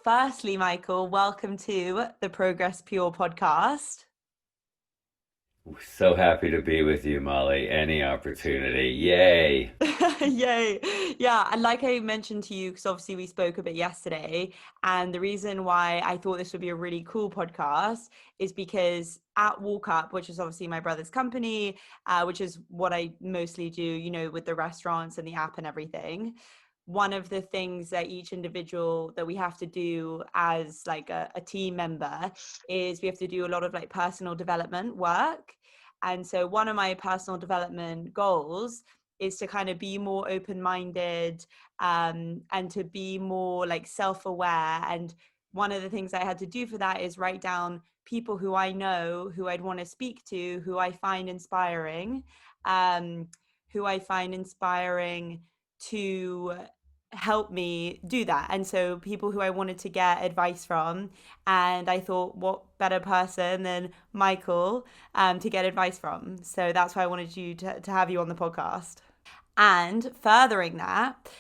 firstly, Michael, welcome to the Progress Pure podcast. So happy to be with you, Molly. Any opportunity. Yay. Yay. Yeah. And like I mentioned to you, because obviously we spoke a bit yesterday, and the reason why I thought this would be a really cool podcast is because at Walk Up, which is obviously my brother's company, which is what I mostly do, with the restaurants and the app and everything. One of the things that each individual that we have to do as like a team member is we have to do a lot of like personal development work. And so one of my personal development goals is to kind of be more open-minded, and to be more like self-aware. And one of the things I had to do for that is write down people who I know, who I'd want to speak to, who I find inspiring, um, to help me do that. And so people who I wanted to get advice from, and I thought, what better person than Michael, to get advice from. So that's why I wanted you to have you on the podcast. And furthering that,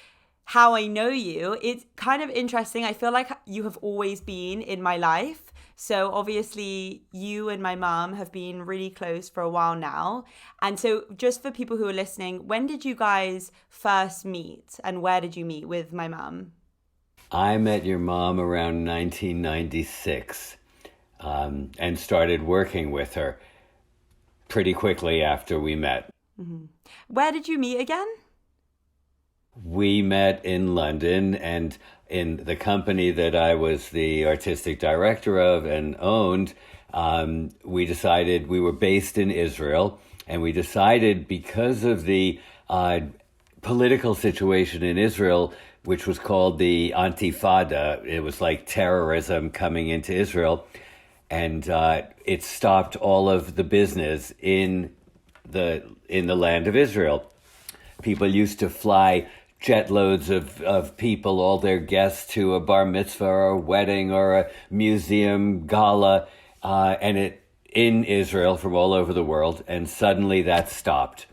how I know you, it's kind of interesting. I feel like you have always been in my life. So obviously you and my mom have been really close for a while now. And so just for people who are listening, when did you guys first meet and where did you meet with my mom? I met your mom around 1996 and started working with her pretty quickly after we met. Mm-hmm. Where did you meet again? We met in London and in the company that I was the artistic director of and owned. We decided we were based in Israel, and we decided because of the political situation in Israel, which was called the Intifada, it was like terrorism coming into Israel, and it stopped all of the business in the land of Israel. People used to fly jet loads of people, all their guests, to a bar mitzvah or a wedding or a museum gala, and it in Israel from all over the world, and suddenly that stopped.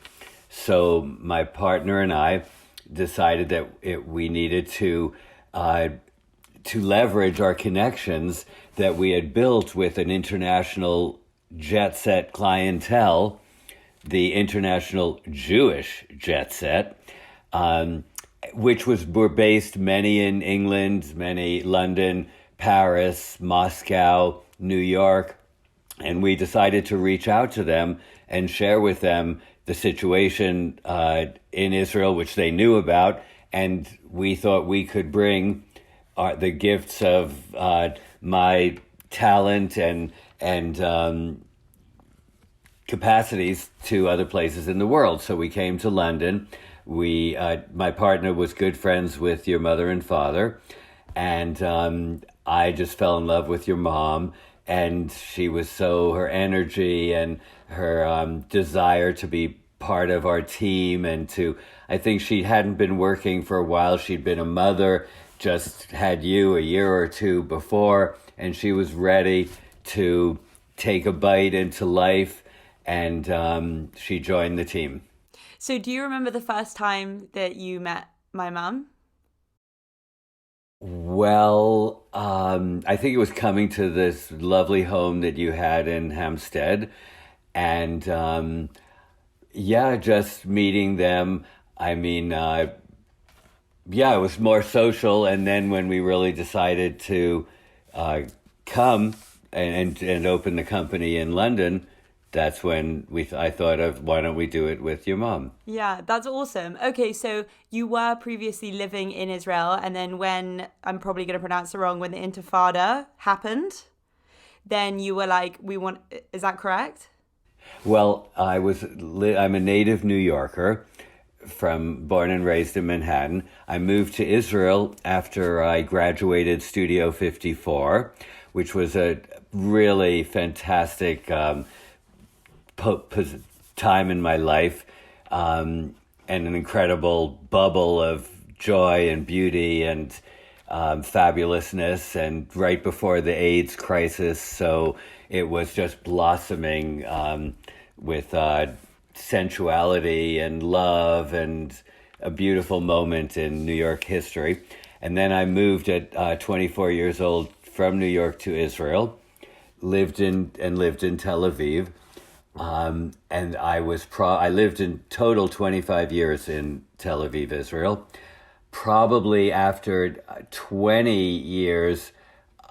So my partner and I decided that we needed to leverage our connections that we had built with an international jet set clientele, the international Jewish jet set, which were based many in England, many London, Paris, Moscow, New York. And we decided to reach out to them and share with them the situation in Israel, which they knew about. And we thought we could bring the gifts of my talent and capacities to other places in the world. So we came to London. My partner was good friends with your mother and father, and I just fell in love with your mom. And she was her energy and her desire to be part of our team, and I think she hadn't been working for a while. She'd been a mother, just had you a year or two before, and she was ready to take a bite into life, and she joined the team. So do you remember the first time that you met my mum? Well, I think it was coming to this lovely home that you had in Hampstead, and yeah, just meeting them. I mean, yeah, it was more social, and then when we really decided to come and open the company in London, that's when I thought of, why don't we do it with your mom? Yeah, that's awesome. Okay, so you were previously living in Israel, and then when, I'm probably going to pronounce it wrong, when the Intifada happened, then you were like, is that correct? Well, I'm a native New Yorker, born and raised in Manhattan. I moved to Israel after I graduated Studio 54, which was a really fantastic time in my life, and an incredible bubble of joy and beauty and fabulousness, and right before the AIDS crisis, so it was just blossoming with sensuality and love and a beautiful moment in New York history. And then I moved at 24 years old from New York to Israel, lived in Tel Aviv. And I lived in total 25 years in Tel Aviv, Israel. Probably after 20 years,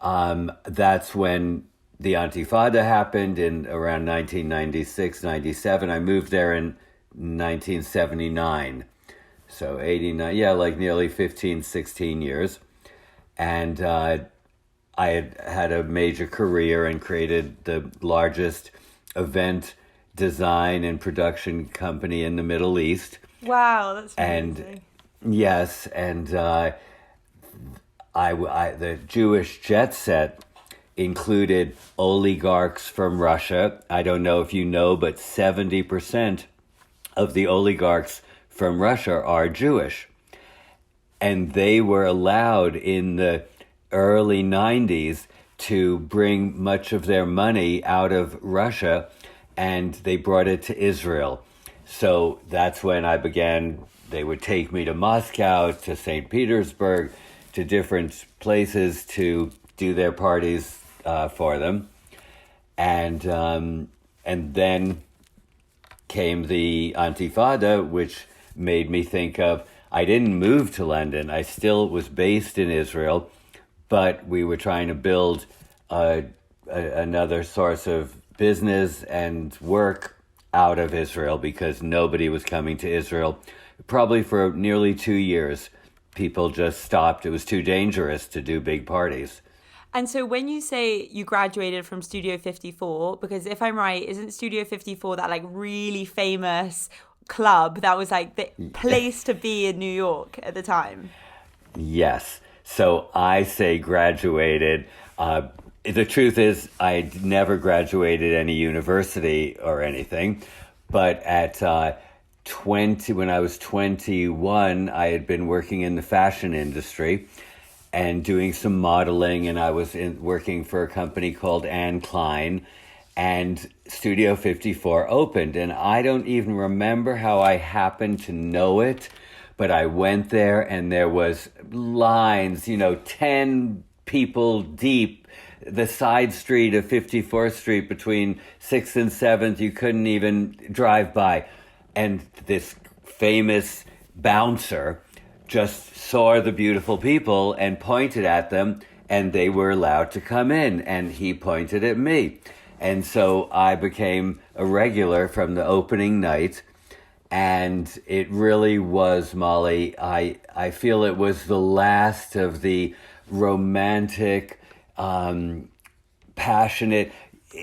that's when the Intifada happened in around 1996, 97. I moved there in 1979. So 89, yeah, like nearly 15, 16 years. And I had a major career and created the largest event design and production company in the Middle East. Wow, that's And amazing. yes, and the Jewish jet set included oligarchs from Russia. I don't know if you know, but 70% of the oligarchs from Russia are Jewish. And they were allowed in the early 90s to bring much of their money out of Russia, and they brought it to Israel. So that's when I began. They would take me to Moscow, to St. Petersburg, to different places to do their parties for them. And then came the Intifada, which made me think of, I didn't move to London. I still was based in Israel, but we were trying to build another source of business and work out of Israel because nobody was coming to Israel. Probably for nearly 2 years, people just stopped. It was too dangerous to do big parties. And so when you say you graduated from Studio 54, because if I'm right, isn't Studio 54 that like really famous club that was like the place to be in New York at the time? Yes. So I say graduated. The truth is, I never graduated any university or anything. But at 20, when I was 21, I had been working in the fashion industry and doing some modeling, and I was working for a company called Anne Klein, and Studio 54 opened, and I don't even remember how I happened to know it, but I went there, and there was lines, 10 people deep, the side street of 54th Street between 6th and 7th, you couldn't even drive by, and this famous bouncer just saw the beautiful people and pointed at them, and they were allowed to come in, and he pointed at me. And so I became a regular from the opening night, and it really was, Molly, I feel it was the last of the romantic, passionate,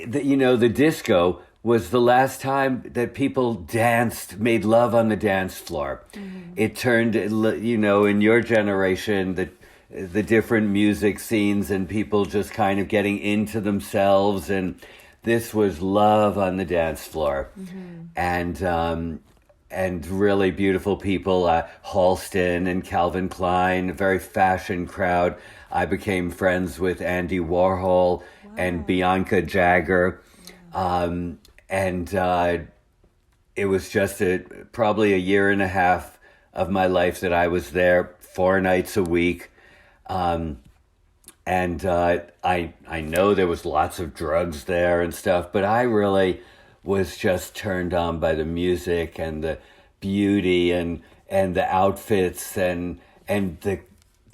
the disco was the last time that people danced, made love on the dance floor. Mm-hmm. It turned, in your generation, the different music scenes and people just kind of getting into themselves, and this was love on the dance floor. Mm-hmm. And really beautiful people, Halston and Calvin Klein, a very fashion crowd. I became friends with Andy Warhol and Bianca Jagger. Wow. It was just probably a year and a half of my life that I was there 4 nights a week. I know there was lots of drugs there and stuff, but I really was just turned on by the music and the beauty and the outfits and the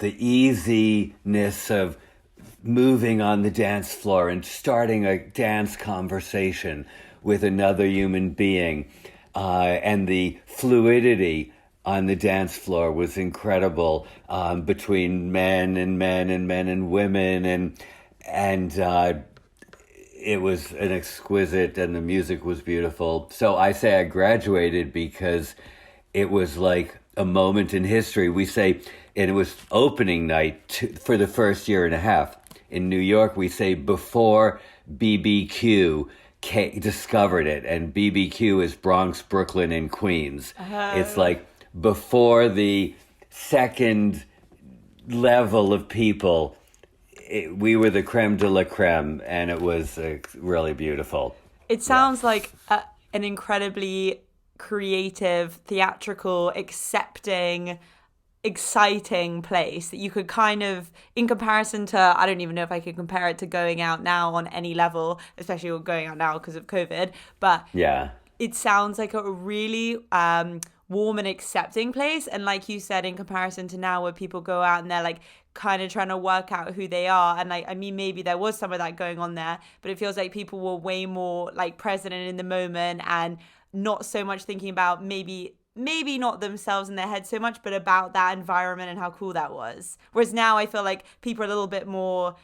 easiness of moving on the dance floor and starting a dance conversation with another human being, and the fluidity on the dance floor was incredible, between men and men and men and women, and it was an exquisite, and the music was beautiful. So I say I graduated because it was like a moment in history. We say, and it was opening night for the first year and a half. In New York, we say before BBQ discovered it, and BBQ is Bronx, Brooklyn, and Queens. It's like before the second level of people, we were the creme de la creme, and it was really beautiful. It sounds like an incredibly creative, theatrical, accepting exciting place that you could kind of, in comparison to, I don't even know if I could compare it to going out now on any level, especially going out now because of COVID, but Yeah. it sounds like a really warm and accepting place. And like you said, in comparison to now where people go out and they're like kind of trying to work out who they are. And like, I mean, maybe there was some of that going on there, but it feels like people were way more like present and in the moment and not so much thinking about maybe not themselves in their head so much, but about that environment and how cool that was. Whereas now I feel like people are a little bit more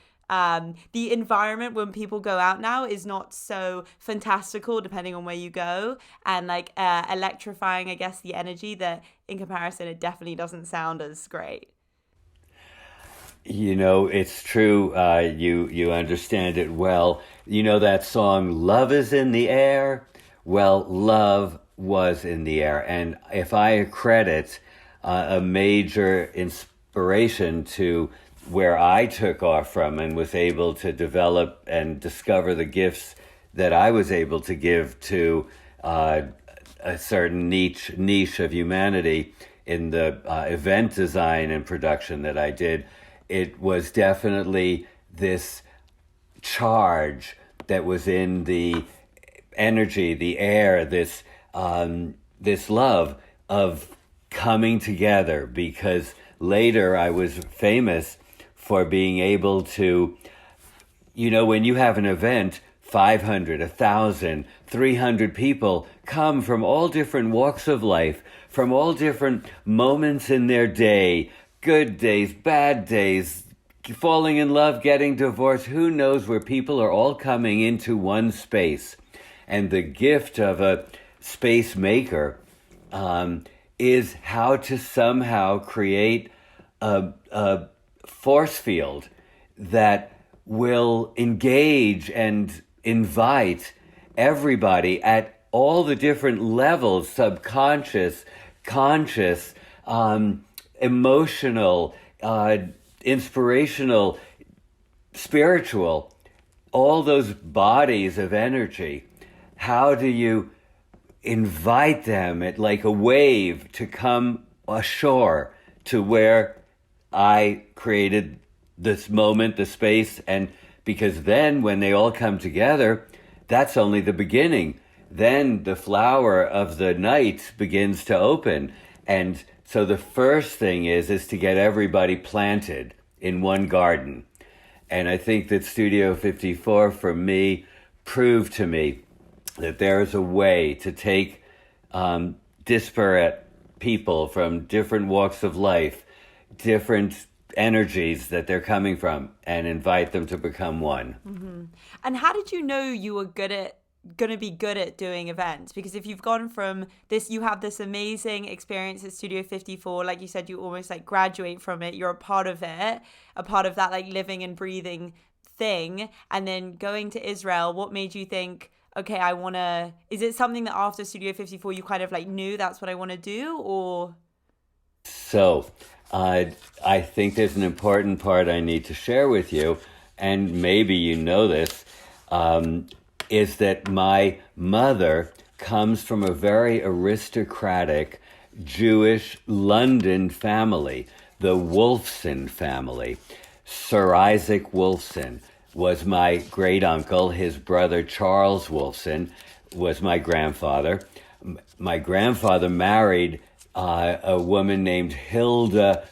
the environment when people go out now is not so fantastical depending on where you go, and like electrifying, I guess, the energy that in comparison it definitely doesn't sound as great. You know, it's true. You understand it well. You know that song, Love is in the Air? Well, love was in the air. And if I accredit a major inspiration to where I took off from and was able to develop and discover the gifts that I was able to give to a certain niche of humanity in the event design and production that I did, it was definitely this charge that was in the energy, the air, this love of coming together. Because later I was famous for being able to, you know, when you have an event, 500, 1,000, 300 people come from all different walks of life, from all different moments in their day, good days, bad days, falling in love, getting divorced, who knows, where people are all coming into one space. And the gift of a space maker is how to somehow create a force field that will engage and invite everybody at all the different levels, subconscious, conscious, emotional, inspirational, spiritual, all those bodies of energy. How do you invite them at like a wave to come ashore to where I created this moment, the space? And because then when they all come together, that's only the beginning. Then the flower of the night begins to open. And so the first thing is to get everybody planted in one garden. And I think that Studio 54 for me proved to me that there is a way to take disparate people from different walks of life, different energies that they're coming from, and invite them to become one. Mm-hmm. And how did you know you were gonna be good at doing events? Because if you've gone from this, you have this amazing experience at Studio 54, like you said, you almost like graduate from it, you're a part of it, a part of that like living and breathing thing, and then going to Israel, what made you think, okay, is it something that after Studio 54 you kind of like knew that's what I want to do, or? So I think there's an important part I need to share with you, and maybe you know this, is that my mother comes from a very aristocratic Jewish London family, the Wolfson family. Sir Isaac Wolfson was my great uncle. His brother Charles Wolfson was my grandfather. My grandfather married a woman named Hilda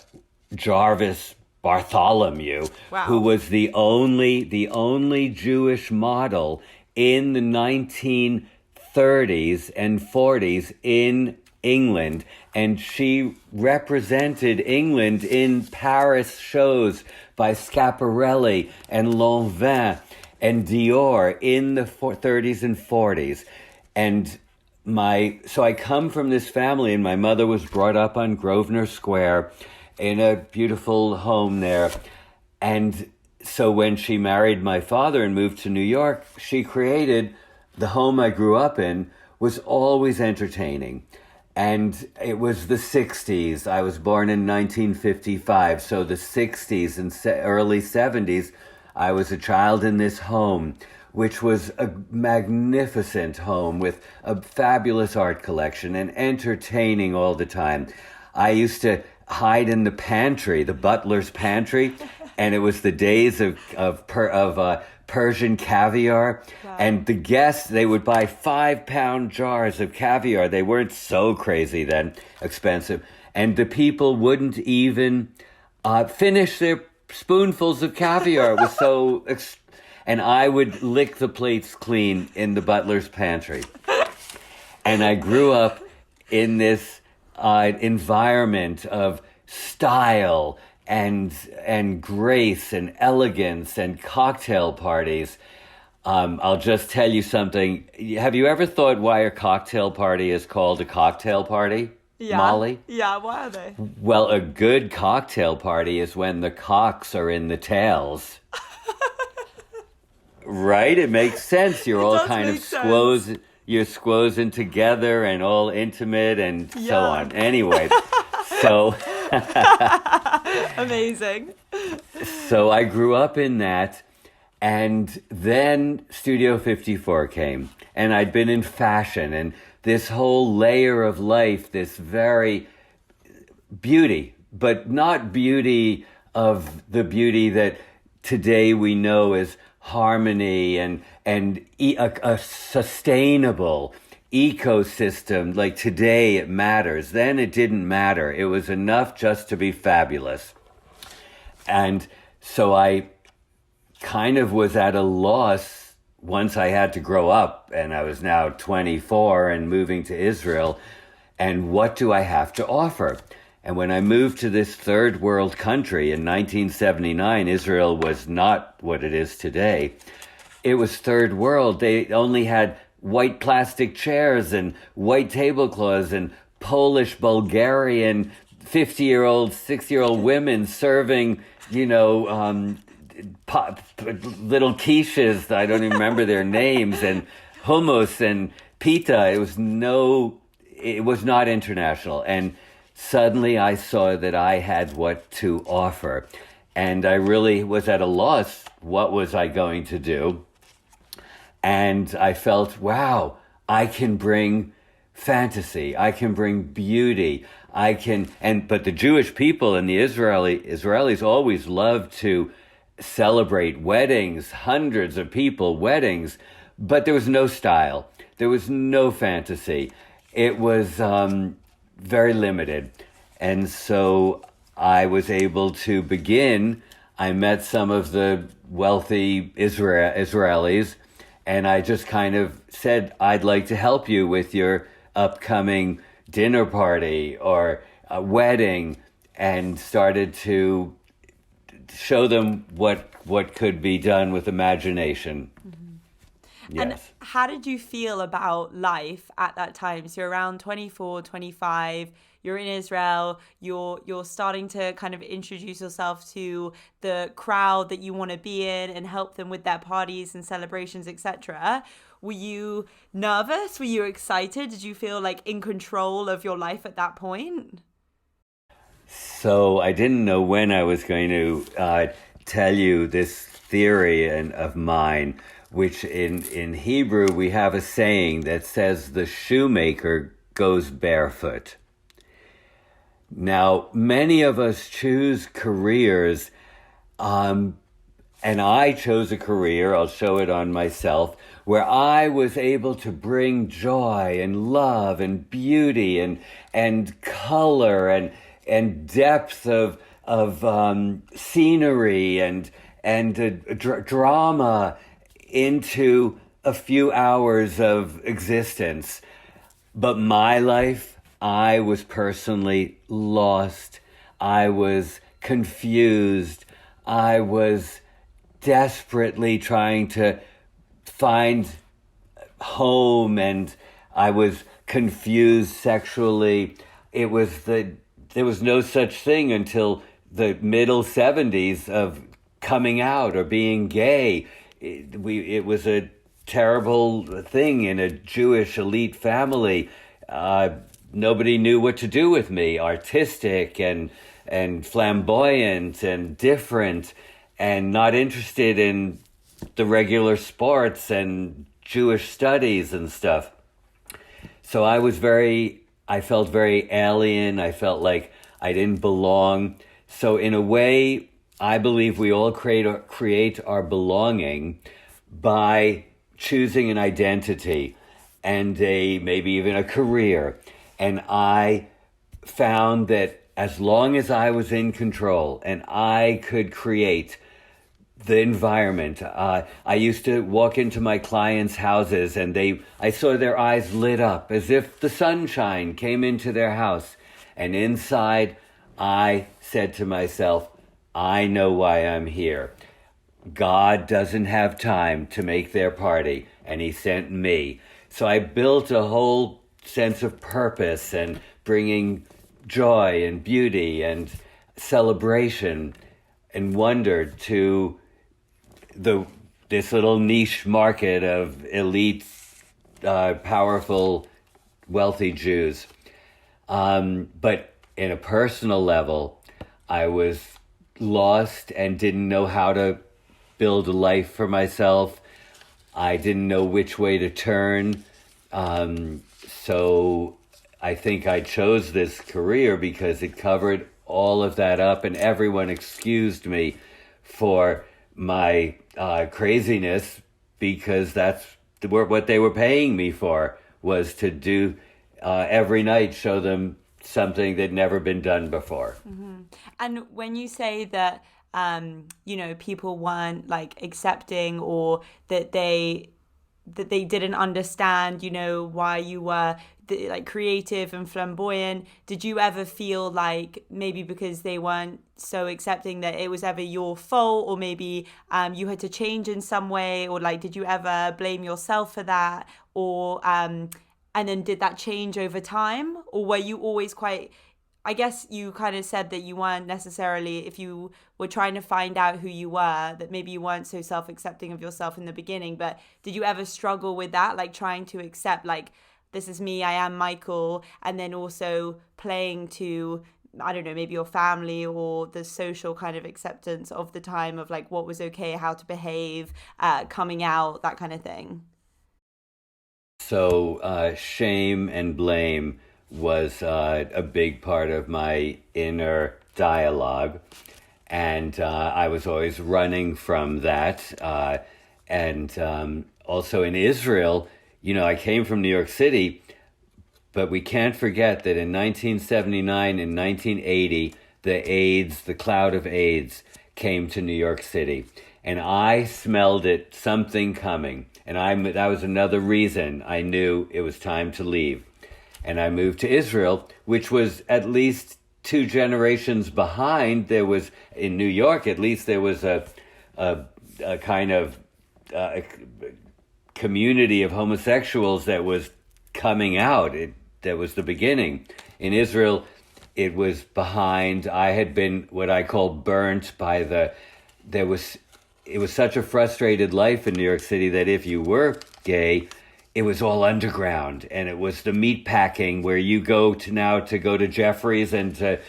Jarvis Bartholomew, wow, who was the only Jewish model in the 1930s and 40s in England, and she represented England in Paris shows by Schiaparelli and Lanvin and Dior in the 30s and 40s. And so I come from this family, and my mother was brought up on Grosvenor Square in a beautiful home there. And so when she married my father and moved to New York, she created the home I grew up in was always entertaining. And it was the 60s. I was born in 1955. So the 60s and early 70s, I was a child in this home, which was a magnificent home with a fabulous art collection and entertaining all the time. I used to hide in the pantry, the butler's pantry, and it was the days of Persian caviar. Wow. And the guests, they would buy 5-pound jars of caviar. They weren't so crazy then, expensive. And the people wouldn't even finish their spoonfuls of caviar. It was so... and I would lick the plates clean in the butler's pantry. And I grew up in this environment of style and grace and elegance and cocktail parties. I'll just tell you something. Have you ever thought why a cocktail party is called a cocktail party, Yeah. Molly? Yeah, why are they? Well, a good cocktail party is when the cocks are in the tails. Right? It makes sense. You're all does kind of make sense. you're squozing together and all intimate and so Yeah. on. Anyway, so Amazing. so I grew up in that, and then Studio 54 came, and I'd been in fashion, and this whole layer of life, this very beauty, but not beauty of the beauty that today we know as harmony and a sustainable ecosystem. Like today it matters. Then it didn't matter. It was enough just to be fabulous. And so I kind of was at a loss once I had to grow up, and I was now 24 and moving to Israel. And what do I have to offer? And when I moved to this third world country in 1979, Israel was not what it is today. It was third world. They only had white plastic chairs and white tablecloths and Polish, Bulgarian, 50-year-old, 60-year-old women serving, little quiches. I don't even remember their names, and hummus and pita. It was not international. And suddenly I saw that I had what to offer. And I really was at a loss. What was I going to do? And I felt, wow, I can bring fantasy. I can bring beauty. But the Jewish people and the Israelis always loved to celebrate weddings, hundreds of people, weddings, but there was no style. There was no fantasy. It was very limited. And so I was able to begin. I met some of the wealthy Israelis, and I just kind of said, I'd like to help you with your upcoming dinner party or a wedding, and started to show them what could be done with imagination. Mm-hmm. Yes. And how did you feel about life at that time? So you're around 24, 25, you're in Israel, you're starting to kind of introduce yourself to the crowd that you want to be in and help them with their parties and celebrations, etc. Were you nervous? Were you excited? Did you feel like in control of your life at that point? So I didn't know when I was going to tell you this theory of mine, which in Hebrew we have a saying that says the shoemaker goes barefoot. Now, many of us choose careers, and I chose a career, I'll show it on myself, where I was able to bring joy and love and beauty and color and depth of scenery and drama into a few hours of existence. But my life, I was personally lost. I was confused. I was desperately trying to find home, and I was confused sexually. There was no such thing until the middle 70s of coming out or being gay. It was a terrible thing in a Jewish elite family. Nobody knew what to do with me. Artistic and flamboyant and different, and not interested in the regular sports and Jewish studies and stuff. So I felt very alien. I felt like I didn't belong. So in a way, I believe we all create our belonging by choosing an identity and maybe even a career. And I found that as long as I was in control and I could create the environment. I used to walk into my clients' houses and I saw their eyes lit up as if the sunshine came into their house. And inside, I said to myself, I know why I'm here. God doesn't have time to make their party, and he sent me. So I built a whole sense of purpose and bringing joy and beauty and celebration and wonder to this little niche market of elite, powerful, wealthy Jews. But in a personal level, I was lost and didn't know how to build a life for myself. I didn't know which way to turn. So I think I chose this career because it covered all of that up, and everyone excused me for my craziness because that's what they were paying me for, was to do every night, show them something that'd never been done before. Mm-hmm. And when you say that, people weren't like accepting, or that they didn't understand, why you were like creative and flamboyant, did you ever feel like maybe because they weren't so accepting that it was ever your fault, or maybe you had to change in some way, or like did you ever blame yourself for that, or and then did that change over time, or were you always quite, I guess you kind of said that you weren't necessarily, if you were trying to find out who you were, that maybe you weren't so self-accepting of yourself in the beginning, but did you ever struggle with that, like trying to accept, like, this is me, I am Michael, and then also playing to, I don't know, maybe your family or the social kind of acceptance of the time of like what was okay, how to behave, coming out, that kind of thing? So shame and blame was a big part of my inner dialogue. And I was always running from that. And also in Israel, I came from New York City, but we can't forget that in 1979 and 1980, the cloud of AIDS came to New York City. And I smelled it, something coming. And that was another reason I knew it was time to leave. And I moved to Israel, which was at least 2 generations behind. There was, in New York at least, there was a kind of community of homosexuals that was coming out. That was the beginning. In Israel, it was behind. I had been what I call burnt by it was such a frustrated life in New York City that if you were gay, it was all underground, and it was the meat packing where you go to Jeffrey's and to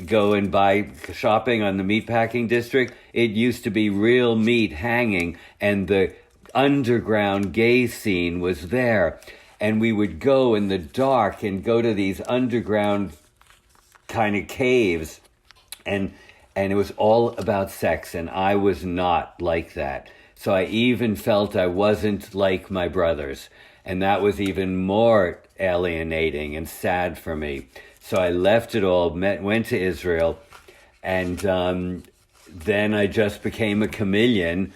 go and buy shopping on the meat packing district. It used to be real meat hanging, and the underground gay scene was there. And we would go in the dark and go to these underground kind of caves, and it was all about sex, and I was not like that. So I even felt I wasn't like my brothers, and that was even more alienating and sad for me. So I left it all, went to Israel, and then I just became a chameleon,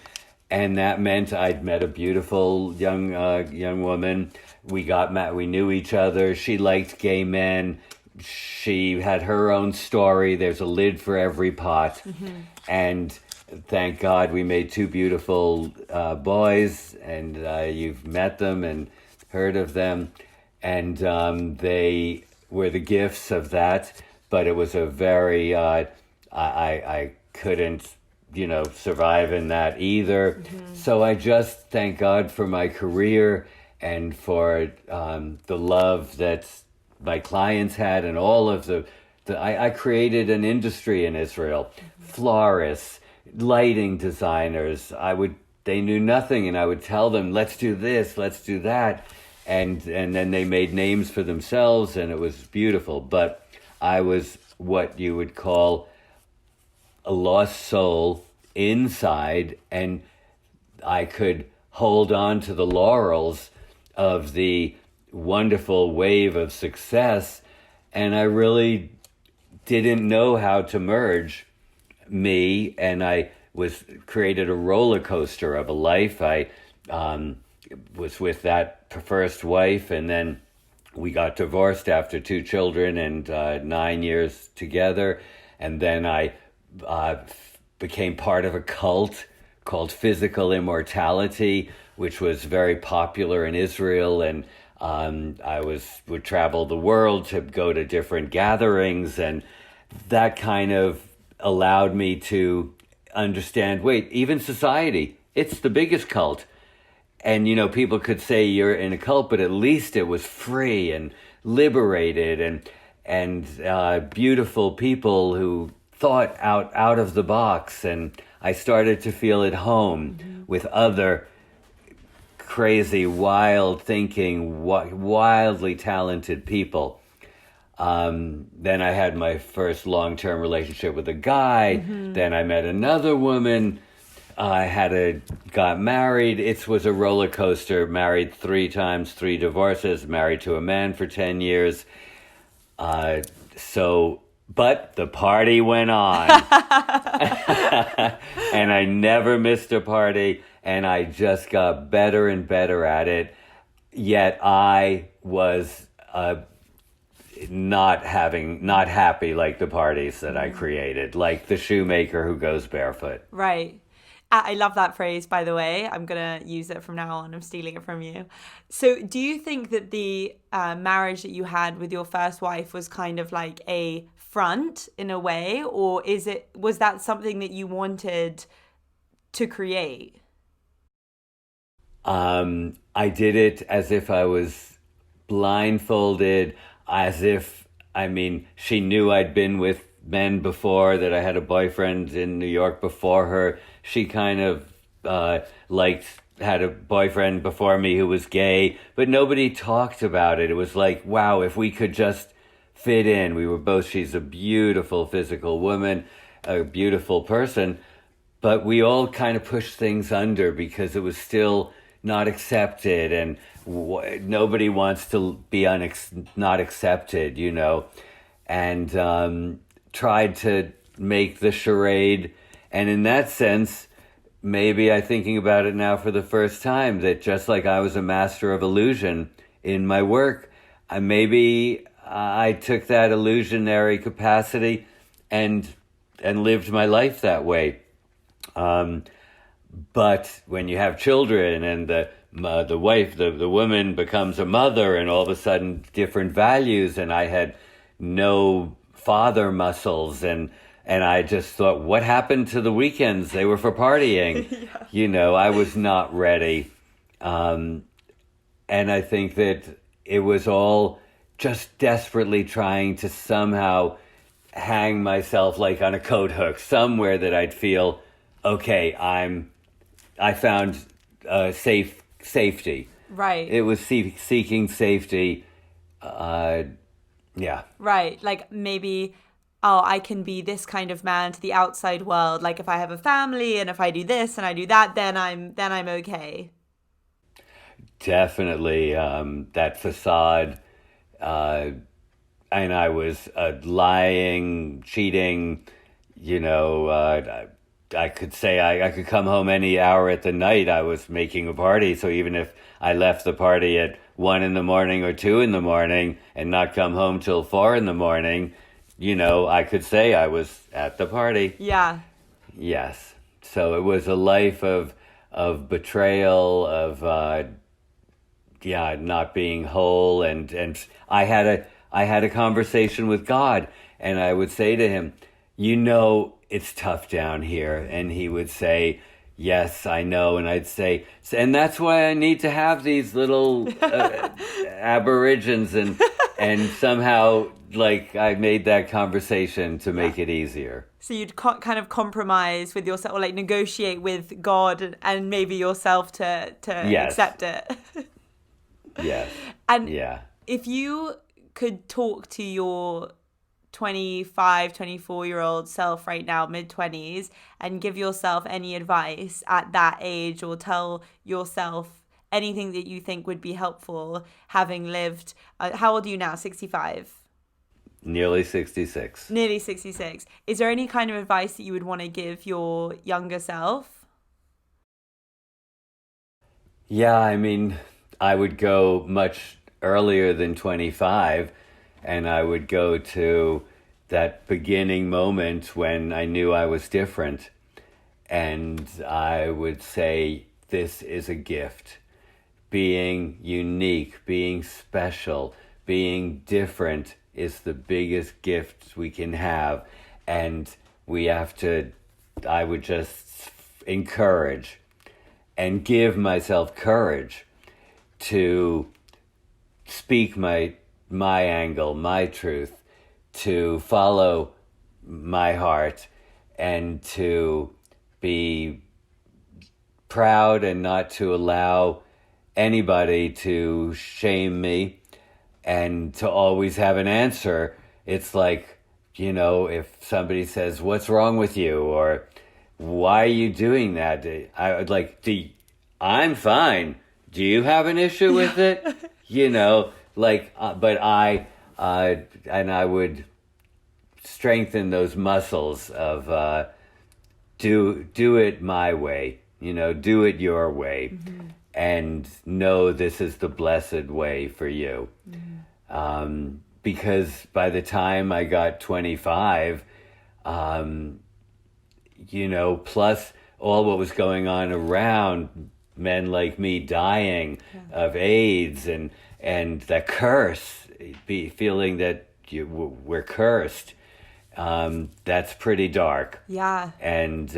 and that meant I'd met a beautiful young woman. We knew each other. She liked gay men. She had her own story. There's a lid for every pot. Mm-hmm. And thank God we made 2 beautiful boys, and you've met them and heard of them. And they were the gifts of that. But it was a very, I couldn't, survive in that either. Mm-hmm. So I just thank God for my career and for the love that my clients had, and all of I created an industry in Israel. Mm-hmm. Florists, lighting designers. They knew nothing, and I would tell them, let's do this, let's do that. And then they made names for themselves, and it was beautiful. But I was what you would call a lost soul inside, and I could hold on to the laurels of the wonderful wave of success, and I really didn't know how to merge me, and I was created a roller coaster of a life. I was with that first wife, and then we got divorced after 2 children and 9 years together, and then I became part of a cult called Physical Immortality, which was very popular in Israel, and I would travel the world to go to different gatherings, and that kind of allowed me to understand, wait, even society, it's the biggest cult. And, people could say you're in a cult, but at least it was free and liberated, and beautiful people who thought out of the box. And I started to feel at home with other crazy, wild thinking, wildly talented people. Then I had my first long-term relationship with a guy. Then I met another woman. I got married. It was a roller coaster. Married 3 times, 3 divorces. Married to a man for 10 years. But the party went on, and I never missed a party. And I just got better and better at it. Yet I was not happy like the parties that I created, like the shoemaker who goes barefoot. Right. I love that phrase, by the way. I'm going to use it from now on. I'm stealing it from you. So do you think that the marriage that you had with your first wife was kind of like a front in a way, or was that something that you wanted to create? I did it as if I was blindfolded, she knew I'd been with men before, that I had a boyfriend in New York before her. She kind of had a boyfriend before me who was gay, but nobody talked about it. It was like, wow, if we could just fit in. She's a beautiful physical woman, a beautiful person, but we all kind of pushed things under because it was still not accepted, and nobody wants to be not accepted, and tried to make the charade. And in that sense, maybe I'm thinking about it now for the first time, that just like I was a master of illusion in my work, maybe I took that illusionary capacity and lived my life that way. But when you have children and the wife, the woman becomes a mother, and all of a sudden different values, and I had no father muscles, and I just thought, what happened to the weekends? They were for partying. Yeah. I was not ready. And I think that it was all just desperately trying to somehow hang myself like on a coat hook somewhere that I'd feel, okay, I found safety. Right. It was seeking safety. Yeah. Right. Like maybe, I can be this kind of man to the outside world. Like if I have a family and if I do this and I do that, then I'm okay. Definitely. That facade. And I was lying, cheating, I could say I could come home any hour at the night. I was making a party. So even if I left the party at 1 a.m. or 2 a.m. and not come home till 4 a.m, I could say I was at the party. Yeah. Yes. So it was a life of betrayal, of not being whole, and I had a conversation with God, and I would say to him, it's tough down here, and he would say, yes, I know, and I'd say, and that's why I need to have these little aborigines, and somehow I made that conversation to make it easier. So you'd kind of compromise with yourself, or negotiate with God and maybe yourself to Yes. accept it. Yes. And yeah. if you could talk to your 25, 24-year-old self right now, mid 20s, and give yourself any advice at that age, or tell yourself anything that you think would be helpful, having lived, how old are you now? 65? Nearly 66. Nearly 66. Is there any kind of advice that you would want to give your younger self? Yeah, I mean, I would go much earlier than 25, and I would go to that beginning moment when I knew I was different. And I would say, this is a gift. Being unique, being special, being different is the biggest gift we can have. And we have to, I would just encourage and give myself courage to speak my angle, my truth, to follow my heart, and to be proud and not to allow anybody to shame me, and to always have an answer. It's like, if somebody says, "What's wrong with you?" or "Why are you doing that?" I would like, I'm fine. Do you have an issue with it? But and I would strengthen those muscles of do it my way, do it your way, mm-hmm. and know this is the blessed way for you. Mm-hmm. Because by the time I got 25, plus all what was going on around, men like me dying of AIDS, and the curse, feeling that we're cursed, that's pretty dark. Yeah. And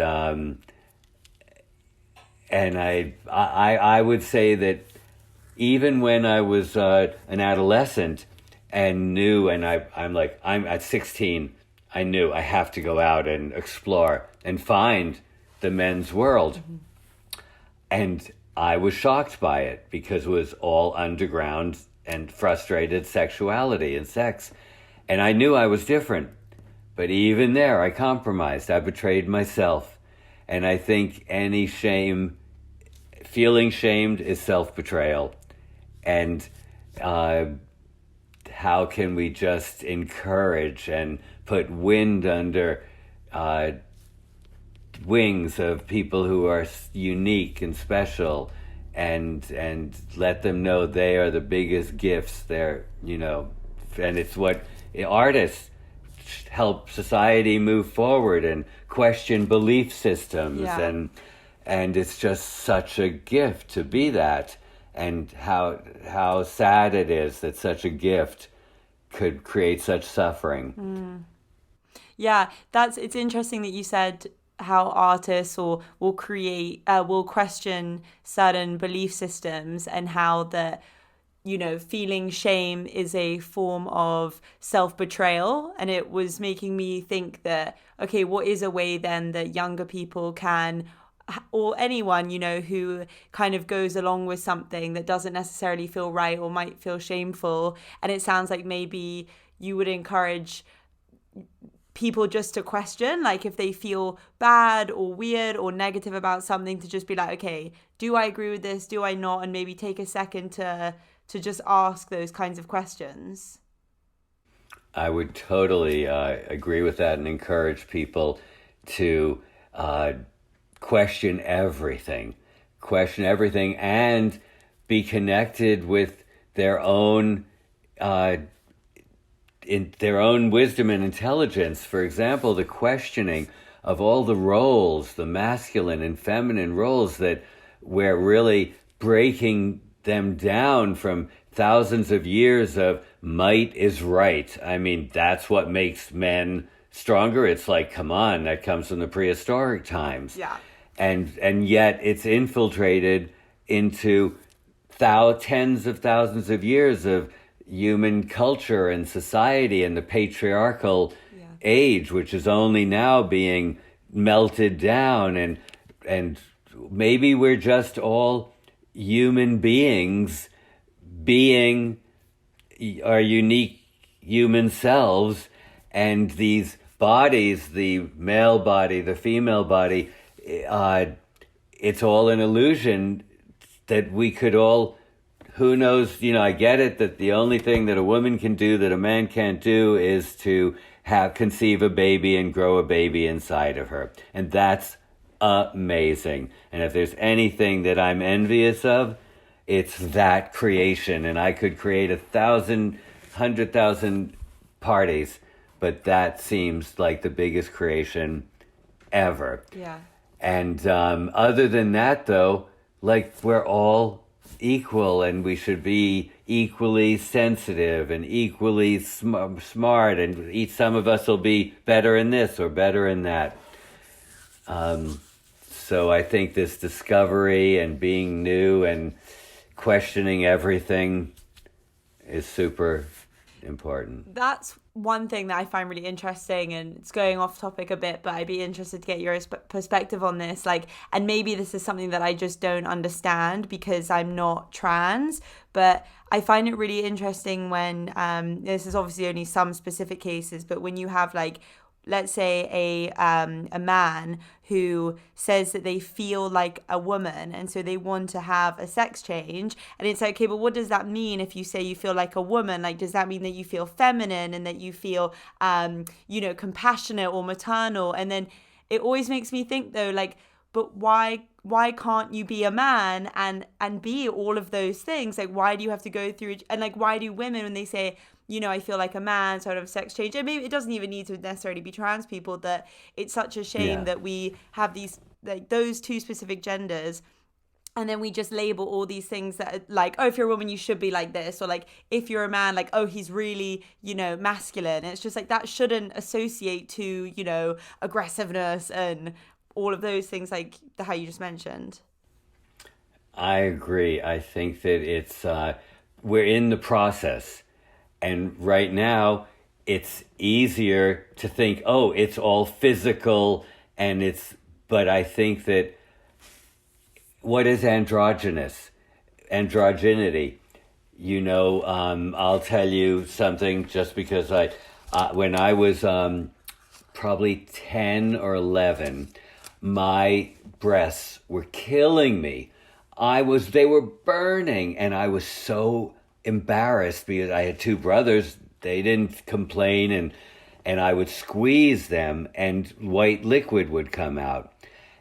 I would say that even when I was an adolescent and knew, and I'm at 16, I knew I have to go out and explore and find the men's world. Mm-hmm. And I was shocked by it because it was all underground and frustrated sexuality and sex. And I knew I was different. But even there, I compromised. I betrayed myself. And I think any feeling shamed is self-betrayal. And how can we just encourage and put wind under wings of people who are unique and special, and let them know they are the biggest gifts. They're, and it's what artists help society move forward and question belief systems. Yeah. And it's just such a gift to be that, and how sad it is that such a gift could create such suffering. Yeah, it's interesting that you said how artists will question certain belief systems, and how that, feeling shame is a form of self-betrayal. And it was making me think that, okay, what is a way then that younger people can, or anyone, who kind of goes along with something that doesn't necessarily feel right or might feel shameful. And it sounds like maybe you would encourage people just to question, like if they feel bad or weird or negative about something, to just be like, okay, do I agree with this? Do I not? And maybe take a second to just ask those kinds of questions. I would totally agree with that, and encourage people to question everything, and be connected with their own in their own wisdom and intelligence. For example, the questioning of all the roles, the masculine and feminine roles, that we're really breaking them down from thousands of years of might is right. I mean, that's what makes men stronger. It's like, come on, that comes from the prehistoric times. Yeah. And yet it's infiltrated into tens of thousands of years of human culture and society, and the patriarchal age, which is only now being melted down. And maybe we're just all human beings being our unique human selves, And these bodies, the male body, the female body, it's all an illusion that we could all, who knows, I get it that the only thing that a woman can do that a man can't do is to conceive a baby and grow a baby inside of her. And that's amazing. And if there's anything that I'm envious of, it's that creation. And I could create 1,000, 100,000 parties, but that seems like the biggest creation ever. Yeah. And other than that, though, like, we're all equal, and we should be equally sensitive and equally smart, and some of us will be better in this or better in that. So I think this discovery and being new and questioning everything is super important. That's one thing that I find really interesting, and it's going off topic a bit, but I'd be interested to get your perspective on this. Like, and maybe this is something that I just don't understand because I'm not trans, but I find it really interesting when this is obviously only some specific cases, but when you have, like, let's say a man who says that they feel like a woman and so they want to have a sex change, and it's like, okay, but what does that mean if you say you feel like a woman? Like, does that mean that you feel feminine and that you feel compassionate or maternal? And then it always makes me think, though, like, but why can't you be a man and be all of those things? Like, why do you have to go through, and like, why do women, when they say, I feel like a man, sort of sex change, and maybe it doesn't even need to necessarily be trans people, that it's such a shame that we have these, like, those two specific genders, and then we just label all these things that are like, oh, if you're a woman, you should be like this, or like, if you're a man, like, oh, he's really, masculine. And it's just like, that shouldn't associate to, aggressiveness and all of those things, like how you just mentioned. I agree. I think that it's we're in the process. And right now, it's easier to think, oh, it's all physical, but I think that what is androgynous? Androgyny. I'll tell you something just because when I was probably 10 or 11, my breasts were killing me. They were burning, and I was so embarrassed because I had two brothers. They didn't complain, and I would squeeze them and white liquid would come out.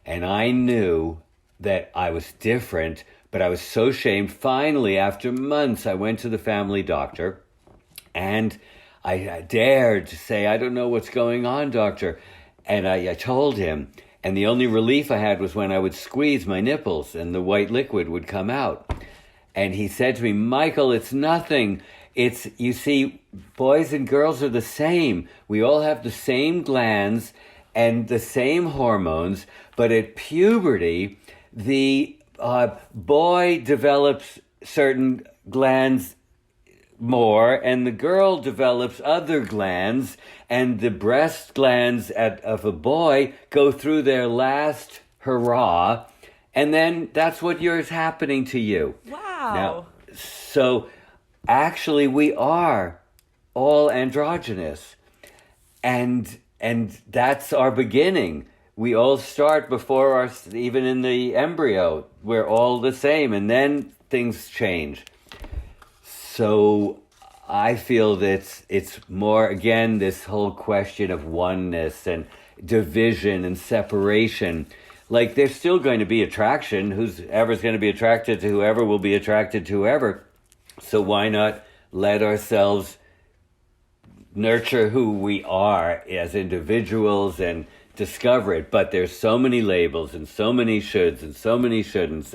And I knew that I was different, but I was so ashamed. Finally, after months, I went to the family doctor and I dared to say, I don't know what's going on, doctor. And I told him, and the only relief I had was when I would squeeze my nipples and the white liquid would come out. And he said to me, Michael, it's nothing. You see, boys and girls are the same. We all have the same glands and the same hormones, but at puberty, the boy develops certain glands more, and the girl develops other glands, and the breast glands of a boy go through their last hurrah, and then that's what yours happening to you. Wow. Now, so actually we are all androgynous, and that's our beginning. We all start before even in the embryo, we're all the same, and then things change. So I feel that it's more, again, this whole question of oneness and division and separation. Like, there's still going to be attraction. Whoever's going to be attracted to whoever will be attracted to whoever. So why not let ourselves nurture who we are as individuals and discover it? But there's so many labels and so many shoulds and so many shouldn'ts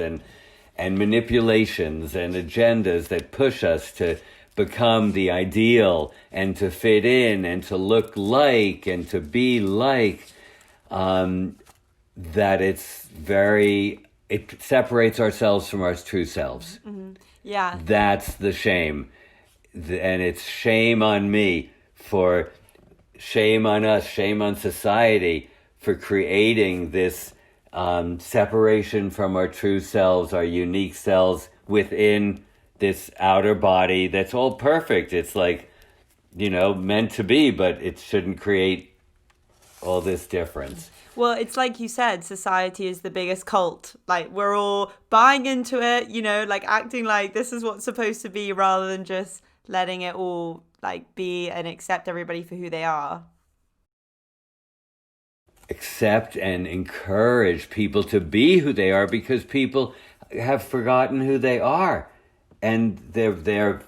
and manipulations and agendas that push us to become the ideal and to fit in and to look like and to be like, that it separates ourselves from our true selves. Mm-hmm. Yeah. That's the shame. And it's shame on me shame on us, shame on society for creating this separation from our true selves, our unique selves within this outer body that's all perfect. It's like meant to be, but it shouldn't create all this difference. Well, it's like you said, society is the biggest cult. Like, we're all buying into it, like acting like this is what's supposed to be rather than just letting it all like be and accept everybody for who they are. Accept and encourage people to be who they are, because people have forgotten who they are, and they're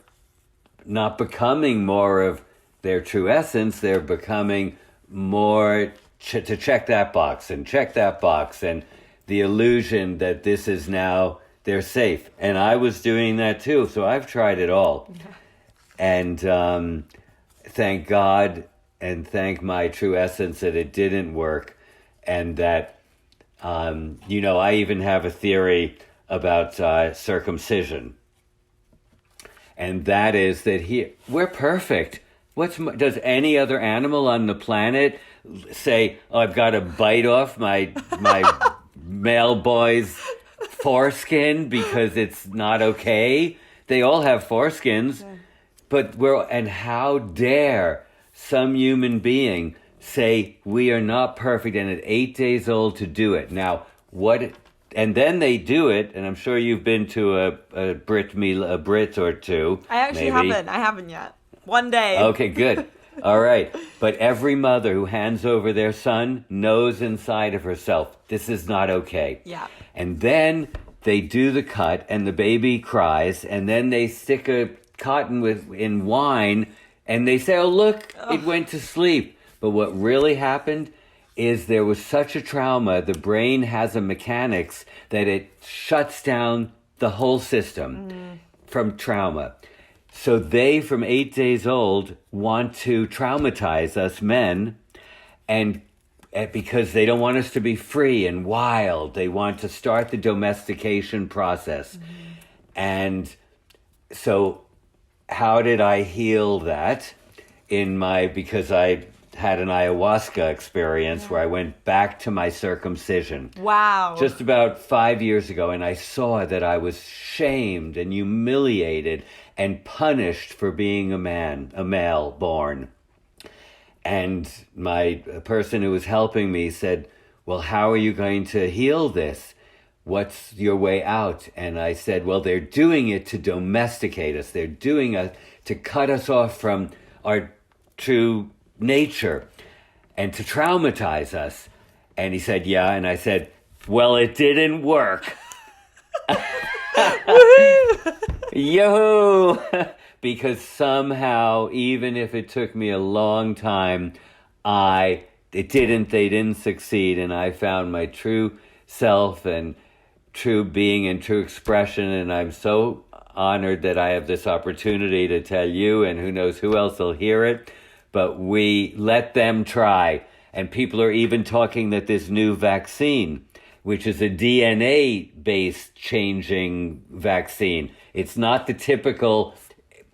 not becoming more of their true essence. They're becoming more to check that box and check that box, and the illusion that this is now they're safe. And I was doing that too, so I've tried it all. Yeah. And thank God and thank my true essence that it didn't work, and that I even have a theory about circumcision, and that is that we're perfect. Does any other animal on the planet say, "Oh, I've got to bite off my male boy's foreskin because it's not okay"? They all have foreskins, yeah. But and how dare some human being say we are not perfect, and at 8 days old to do it. Now, and then they do it, and I'm sure you've been to a Brit or two. I actually haven't. I haven't yet. One day. Okay, good. All right. But every mother who hands over their son knows inside of herself, this is not okay. Yeah. And then they do the cut, and the baby cries, and then they stick a cotton in wine, and they say, "Oh, look, it went to sleep." But what really happened is there was such a trauma, the brain has a mechanics that it shuts down the whole system from trauma. So they, from 8 days old, want to traumatize us men, and because they don't want us to be free and wild. They want to start the domestication process. And so how did I heal that? Because I had an ayahuasca experience where I went back to my circumcision. Wow. Just about 5 years ago, and I saw that I was shamed and humiliated and punished for being a male born. And my person who was helping me said, "Well, how are you going to heal this? What's your way out?" And I said, "Well, they're doing it to domesticate us. They're doing it to cut us off from our true nature and to traumatize us." And he said, "Yeah." And I said, "Well, it didn't work." Yoo-hoo! Because somehow, even if it took me a long time, they didn't succeed. And I found my true self and true being and true expression. And I'm so honored that I have this opportunity to tell you, and who knows who else will hear it. But we let them try. And people are even talking that this new vaccine, which is a DNA-based changing vaccine, it's not the typical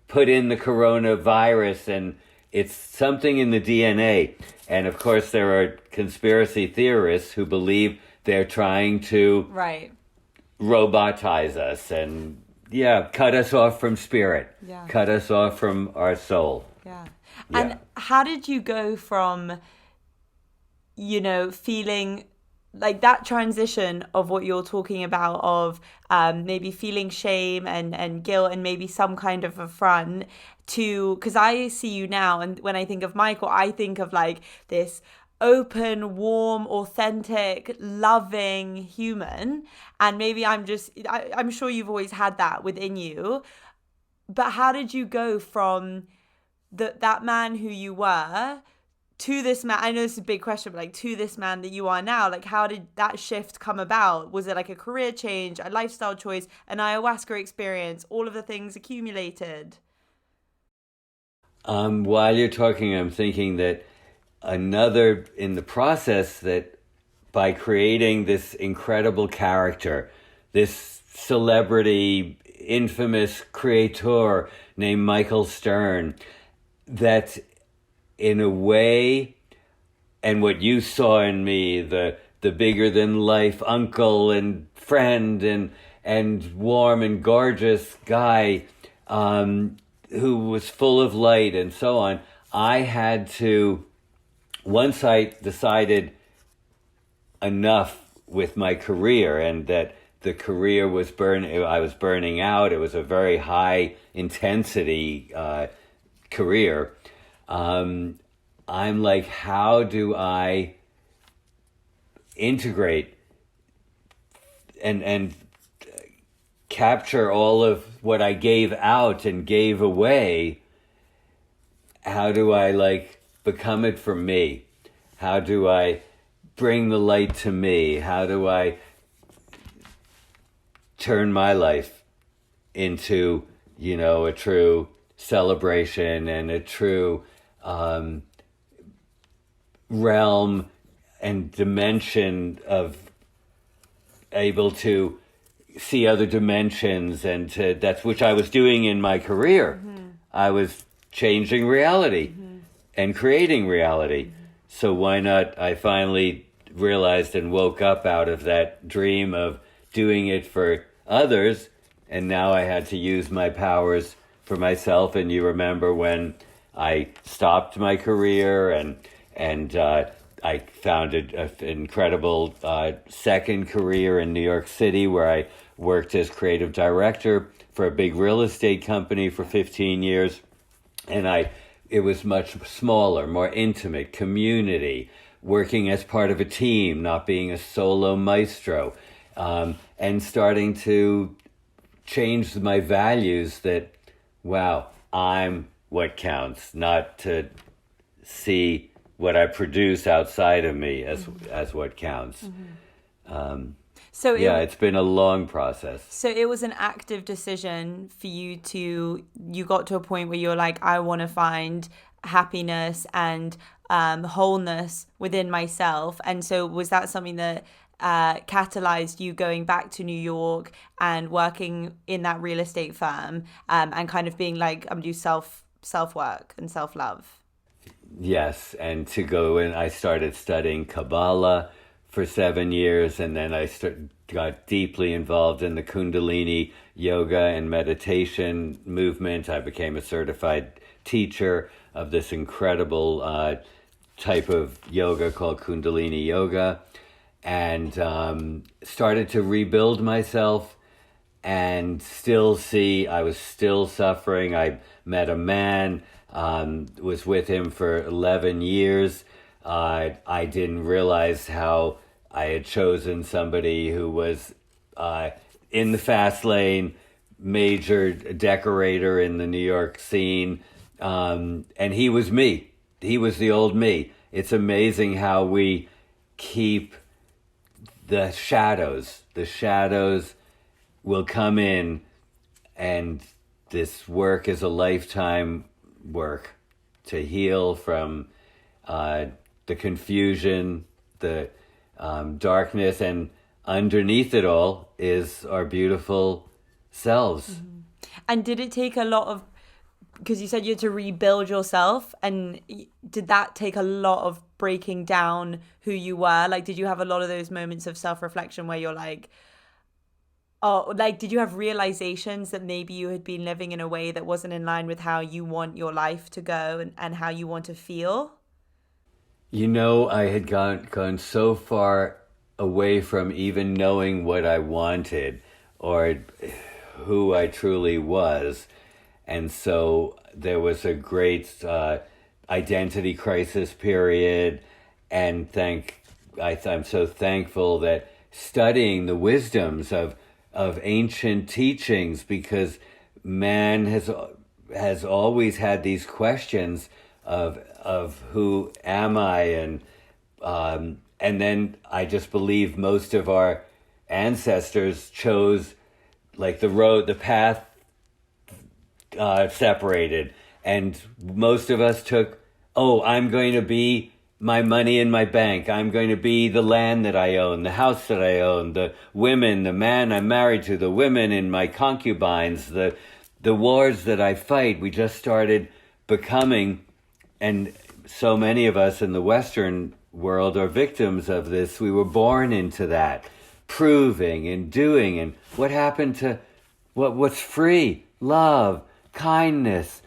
put in the coronavirus, and it's something in the DNA. And of course, there are conspiracy theorists who believe they're trying to robotize us and cut us off from spirit, cut us off from our soul. Yeah. And how did you go from, feeling like that transition of what you're talking about, of maybe feeling shame and guilt and maybe some kind of affront, to, because I see you now, and when I think of Michael, I think of like this open, warm, authentic, loving human. And maybe I'm sure you've always had that within you. But how did you go from that man who you were to this man? I know this is a big question, but like to this man that you are now, like how did that shift come about? Was it like a career change, a lifestyle choice, an ayahuasca experience, all of the things accumulated? While you're talking, I'm thinking that another in the process, that by creating this incredible character, this celebrity, infamous creator named Michael Stern, that in a way, and what you saw in me, the bigger than life uncle and friend and warm and gorgeous guy, who was full of light and so on. I had to, once I decided enough with my career and that the career was I was burning out. It was a very high intensity career. I'm like, how do I integrate and capture all of what I gave out and gave away? How do I like become it for me? How do I bring the light to me? How do I turn my life into, a true celebration and a true realm and dimension of able to see other dimensions, and that's which I was doing in my career. I was changing reality and creating reality. So why not? I finally realized and woke up out of that dream of doing it for others, and now I had to use my powers for myself. And you remember when I stopped my career and I founded an incredible second career in New York City, where I worked as creative director for a big real estate company for 15 years. And it was much smaller, more intimate, community, working as part of a team, not being a solo maestro, and starting to change my values that, wow, I'm what counts, not to see what I produce outside of me as what counts. So it's been a long process. So it was an active decision for you you got to a point where you're like, I want to find happiness and wholeness within myself. And so was that something that catalyzed you going back to New York and working in that real estate firm, and kind of being like, I'm going to do self work and self love? Yes, and to go in, I started studying Kabbalah for 7 years, and then I got deeply involved in the Kundalini yoga and meditation movement. I became a certified teacher of this incredible type of yoga called Kundalini yoga, and started to rebuild myself, and I was still suffering. I met a man, was with him for 11 years. I didn't realize how I had chosen somebody who was in the fast lane, major decorator in the New York scene, and he was me. He was the old me. It's amazing how we keep the shadows. The shadows will come in, and this work is a lifetime work to heal from the confusion, the darkness, and underneath it all is our beautiful selves. And did it take a lot of, because you said you had to rebuild yourself, and did that take a lot of breaking down who you were? Like, did you have a lot of those moments of self-reflection where you're like, oh, like, did you have realizations that maybe you had been living in a way that wasn't in line with how you want your life to go and how you want to feel? I had gone so far away from even knowing what I wanted or who I truly was. And so there was a great identity crisis period. And I'm so thankful that studying the wisdoms of ancient teachings, because man has always had these questions of who am I, and then I just believe most of our ancestors chose like the path separated, and most of us took, I'm going to be my money in my bank. I'm going to be the land that I own, the house that I own, the women, the man I'm married to, the women in my concubines, the wars that I fight. We just started becoming, and so many of us in the Western world are victims of this. We were born into that, proving and doing. And what happened to what's free? Love, kindness,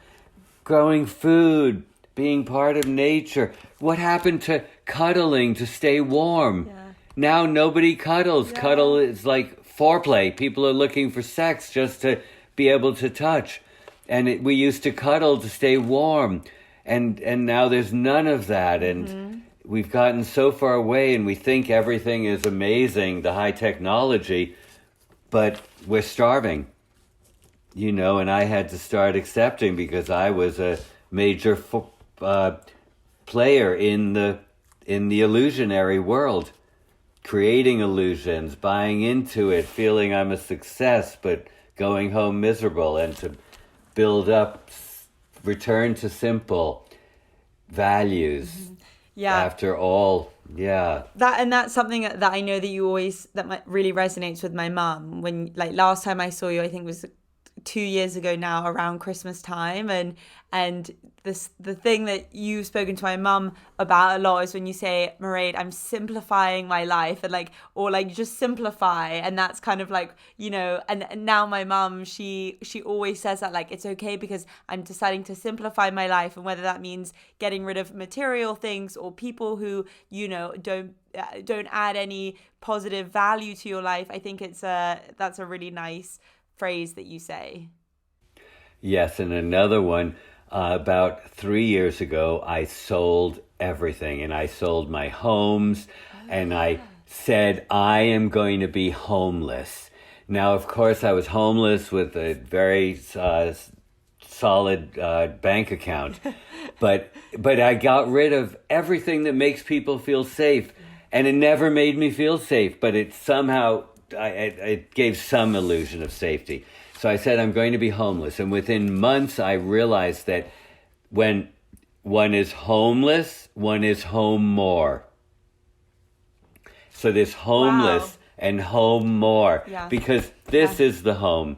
growing food, being part of nature. What happened to cuddling to stay warm? Yeah. Now nobody cuddles. Yeah. Cuddle is like foreplay. People are looking for sex just to be able to touch. And we used to cuddle to stay warm. And now there's none of that. And we've gotten so far away, and we think everything is amazing, the high technology, but we're starving. You know, and I had to start accepting, because I was a major player in the illusionary world, creating illusions, buying into it, feeling I'm a success, but going home miserable, and to build up, return to simple values. Yeah. After all, yeah. That's something that I know that you always, really resonates with my mum. When, like, last time I saw you, I think it was 2 years ago now, around Christmas time, and the thing that you've spoken to my mum about a lot is when you say, Mairead, I'm simplifying my life, and or just simplify. And that's kind of like, you know, and now my mum, she always says that, like, it's okay because I'm deciding to simplify my life, and whether that means getting rid of material things or people who, you know, don't add any positive value to your life. I think that's a really nice phrase that you say. Yes, and another one, about 3 years ago, I sold everything, and I sold my homes, and I said, I am going to be homeless. Now, of course, I was homeless with a very solid bank account, but I got rid of everything that makes people feel safe, and it never made me feel safe, but it somehow, it gave some illusion of safety. So I said, I'm going to be homeless. And within months, I realized that when one is homeless, one is home more. So there's homeless and home more, because this is the home.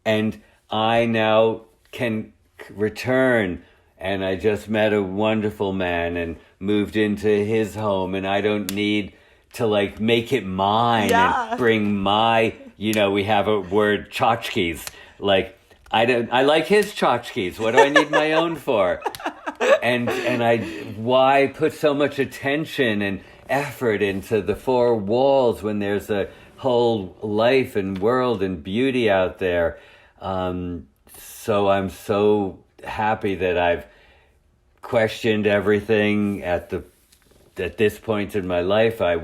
And I now can return. And I just met a wonderful man and moved into his home. And I don't need to make it mine and bring my, you know, we have a word, tchotchkes. I like his tchotchkes. What do I need my own for? And why put so much attention and effort into the four walls when there's a whole life and world and beauty out there? So I'm so happy that I've questioned everything at this point in my life. I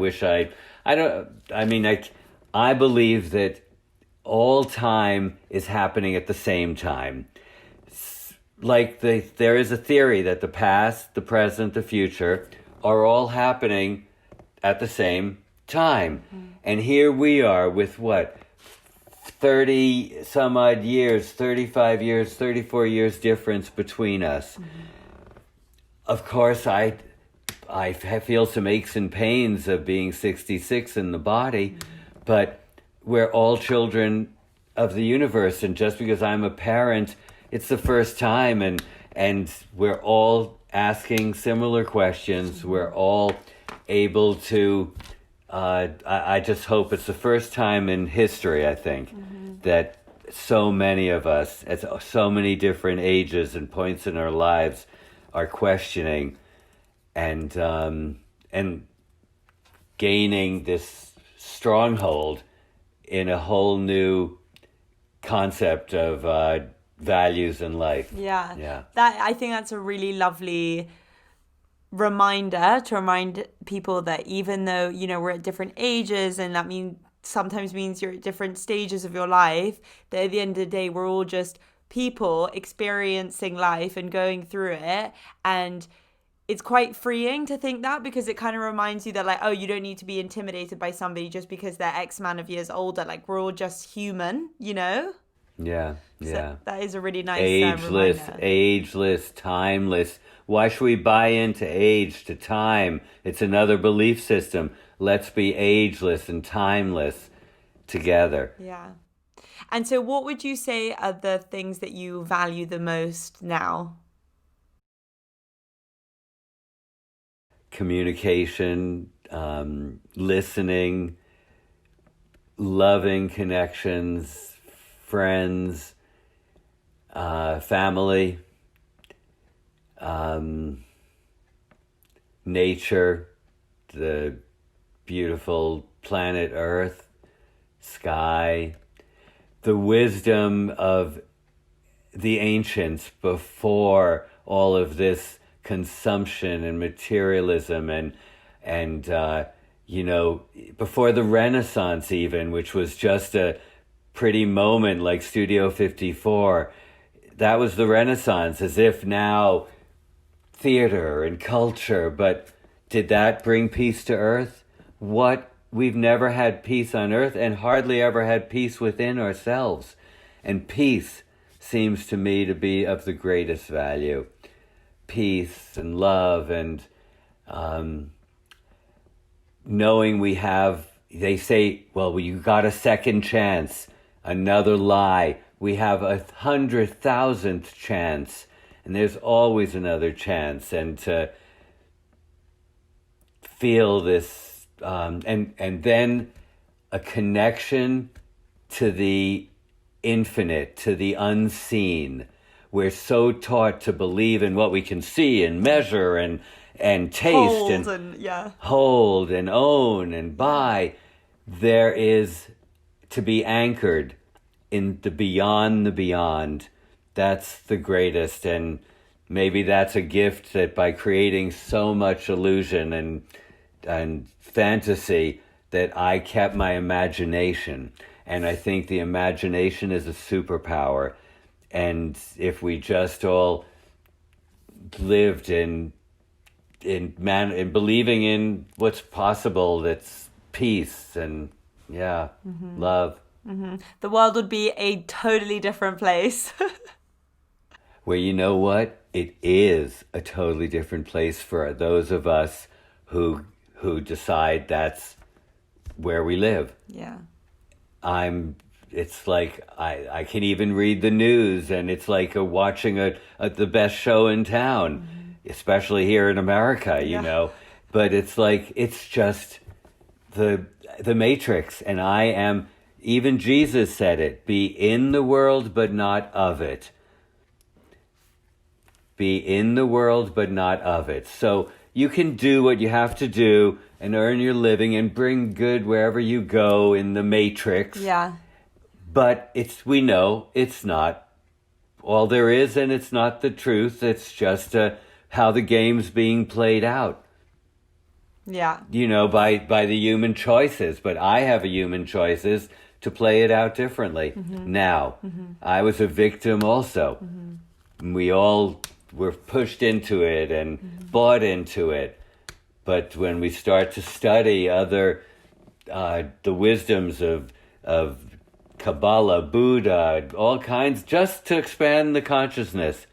believe that all time is happening at the same time. There is a theory that the past, the present, the future are all happening at the same time. Mm-hmm. And here we are with 30 some odd years, 35 years, 34 years difference between us. Mm-hmm. Of course, I feel some aches and pains of being 66 in the body, but we're all children of the universe. And just because I'm a parent, it's the first time, and we're all asking similar questions. We're all able to, I just hope it's the first time in history, I think, that so many of us at so many different ages and points in our lives are questioning and gaining this stronghold in a whole new concept of values in life. Yeah. I think that's a really lovely reminder to remind people that even though, you know, we're at different ages, and that sometimes means you're at different stages of your life, that at the end of the day, we're all just people experiencing life and going through it. And it's quite freeing to think that, because it kind of reminds you that you don't need to be intimidated by somebody just because they're X amount of years older. We're all just human, you know? Yeah. So that is a really nice ageless, timeless. Why should we buy into age, to time? It's another belief system. Let's be ageless and timeless together. Yeah. And so what would you say are the things that you value the most now? Communication, listening, loving connections, friends, family, nature, the beautiful planet Earth, sky, the wisdom of the ancients before all of this consumption and materialism and before the Renaissance even, which was just a pretty moment like Studio 54. That was the Renaissance, as if now theater and culture, but did that bring peace to earth? We've never had peace on earth and hardly ever had peace within ourselves. And peace seems to me to be of the greatest value. Peace and love and knowing we have, they say, well, you got a second chance, another lie. We have 100,000th chance, and there's always another chance. And to feel this, and then a connection to the infinite, to the unseen. We're so taught to believe in what we can see and measure and taste hold and own and buy. There is to be anchored in the beyond. That's the greatest, and maybe that's a gift that by creating so much illusion and fantasy that I kept my imagination. And I think the imagination is a superpower. And if we just all lived in believing in what's possible, that's peace and love. Mm-hmm. The world would be a totally different place. Where, you know what? It is a totally different place for those of us who decide that's where we live. Yeah. It's like I can even read the news, and it's like watching the best show in town, especially here in America, you know. But it's like, it's just the Matrix, and I am, even Jesus said it, be in the world but not of it. Be in the world but not of it. So you can do what you have to do and earn your living and bring good wherever you go in the Matrix. Yeah. But we know it's not all there is, and it's not the truth. It's just how the game's being played out. Yeah. You know, by the human choices. But I have a human choices to play it out differently. Mm-hmm. Now, I was a victim also. Mm-hmm. We all were pushed into it and bought into it. But when we start to study other, the wisdoms of Kabbalah, Buddha, all kinds, just to expand the consciousness,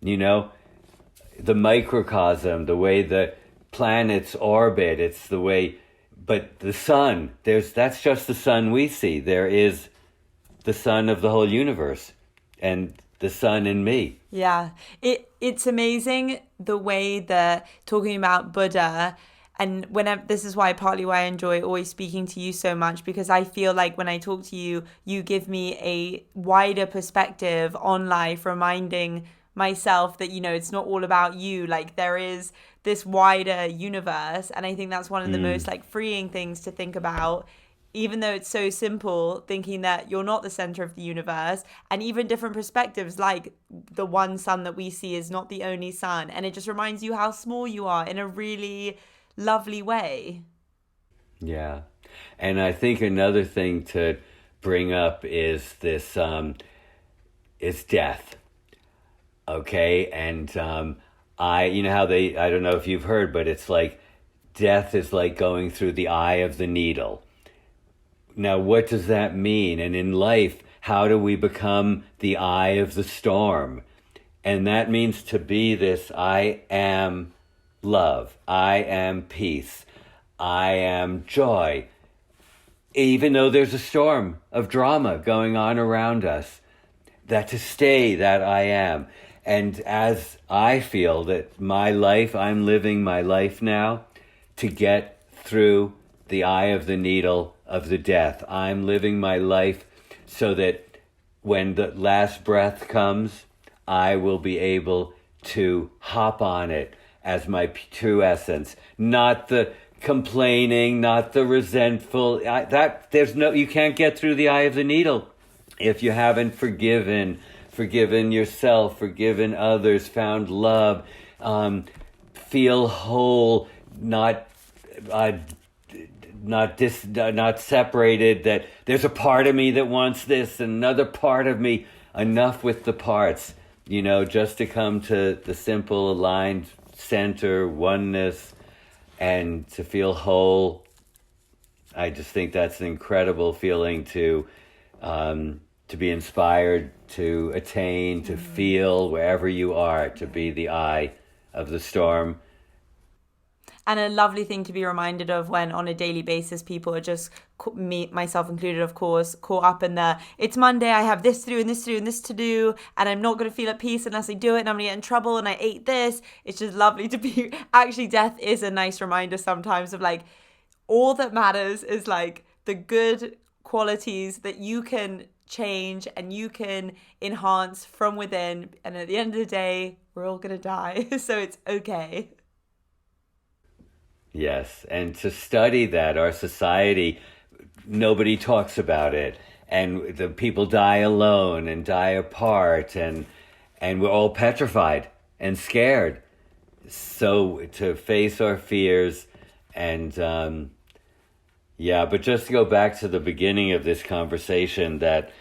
you know, the microcosm, the way the planets orbit, it's the way, but the sun, that's just the sun we see. There is the sun of the whole universe, and the sun in me. Yeah, it's amazing the way that talking about Buddha, and this is partly why I enjoy always speaking to you so much, because I feel like when I talk to you, you give me a wider perspective on life, reminding myself that, you know, it's not all about you. Like, there is this wider universe, and I think that's one of the most like freeing things to think about. Even though it's so simple, thinking that you're not the center of the universe, and even different perspectives, like the one sun that we see is not the only sun. And it just reminds you how small you are in a really lovely way. Yeah. And I think another thing to bring up is this, is death. Okay. And, you know how I don't know if you've heard, but it's like death is like going through the eye of the needle. Now, what does that mean? And in life, how do we become the eye of the storm? And that means to be this, I am love, I am peace, I am joy. Even though there's a storm of drama going on around us, that to stay that I am. And as I feel that my life, I'm living my life now to get through the eye of the needle of the death. I'm living my life so that when the last breath comes, I will be able to hop on it as my true essence, not the complaining, not the resentful. You can't get through the eye of the needle if you haven't forgiven yourself, forgiven others, found love, feel whole, uh, not separated. That there's a part of me that wants this, another part of me. Enough with the parts, just to come to the simple, aligned center, oneness, and to feel whole. I just think that's an incredible feeling to be inspired, to attain, to feel wherever you are, to be the eye of the storm. And a lovely thing to be reminded of when on a daily basis people are just, me, myself included, of course, caught up in the, it's Monday, I have this to do and this to do and this to do, and I'm not going to feel at peace unless I do it, and I'm going to get in trouble, and I ate this. It's just lovely to be, actually death is a nice reminder sometimes of like, all that matters is like the good qualities that you can change and you can enhance from within, and at the end of the day, we're all going to die, so it's okay. Yes, and to study that, our society, nobody talks about it, and the people die alone and die apart, and we're all petrified and scared. So to face our fears, and but just to go back to the beginning of this conversation, that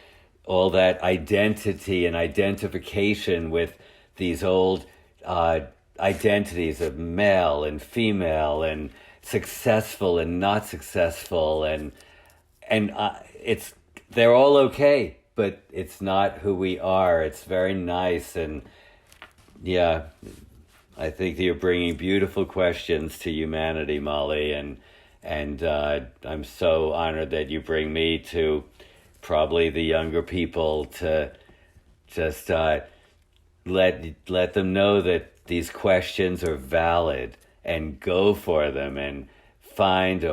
all that identity and identification with these old identities of male and female and successful and not successful, and it's they're all okay, but it's not who we are. It's very nice, and I think that you're bringing beautiful questions to humanity, Molly, and I'm so honored that you bring me to probably the younger people to just let them know that these questions are valid, and go for them and find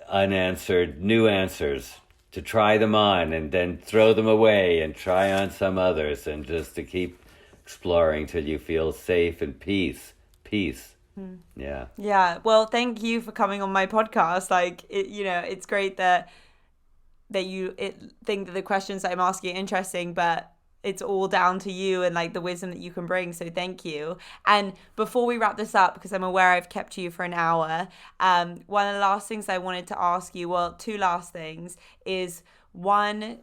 unanswered new answers, to try them on and then throw them away and try on some others, and just to keep exploring till you feel safe and peace. Yeah, well, thank you for coming on my podcast. Like it's great that you think that the questions that I'm asking are interesting, but it's all down to you and like the wisdom that you can bring. So thank you. And before we wrap this up, because I'm aware I've kept you for an hour, one of the last things I wanted to ask you, well, two last things, is one,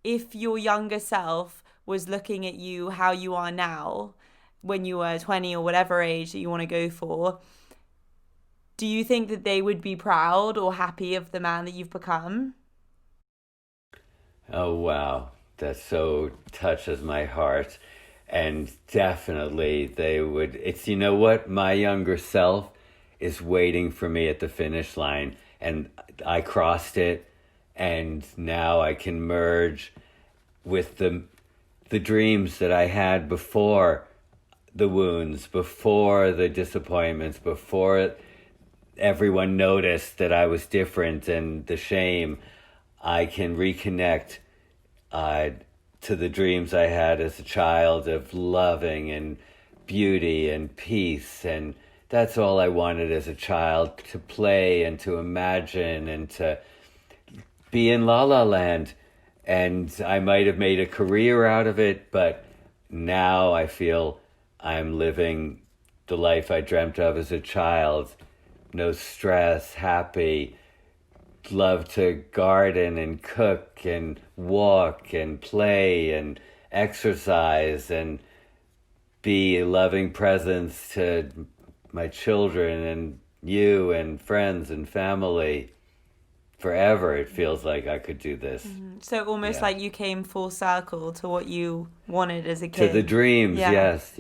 if your younger self was looking at you how you are now, when you were 20 or whatever age that you want to go for, do you think that they would be proud or happy of the man that you've become? Oh, wow. That so touches my heart. And definitely they would. It's, what? My younger self is waiting for me at the finish line. And I crossed it. And now I can merge with the dreams that I had before the wounds, before the disappointments, before everyone noticed that I was different, and the shame. I can reconnect to the dreams I had as a child of loving and beauty and peace. And that's all I wanted as a child, to play and to imagine and to be in La La Land. And I might have made a career out of it, but now I feel I'm living the life I dreamt of as a child. No stress, happy, love to garden and cook and walk and play and exercise and be a loving presence to my children and you and friends and family. Forever, it feels like I could do this. So almost like you came full circle to what you wanted as a kid. To the dreams, yes,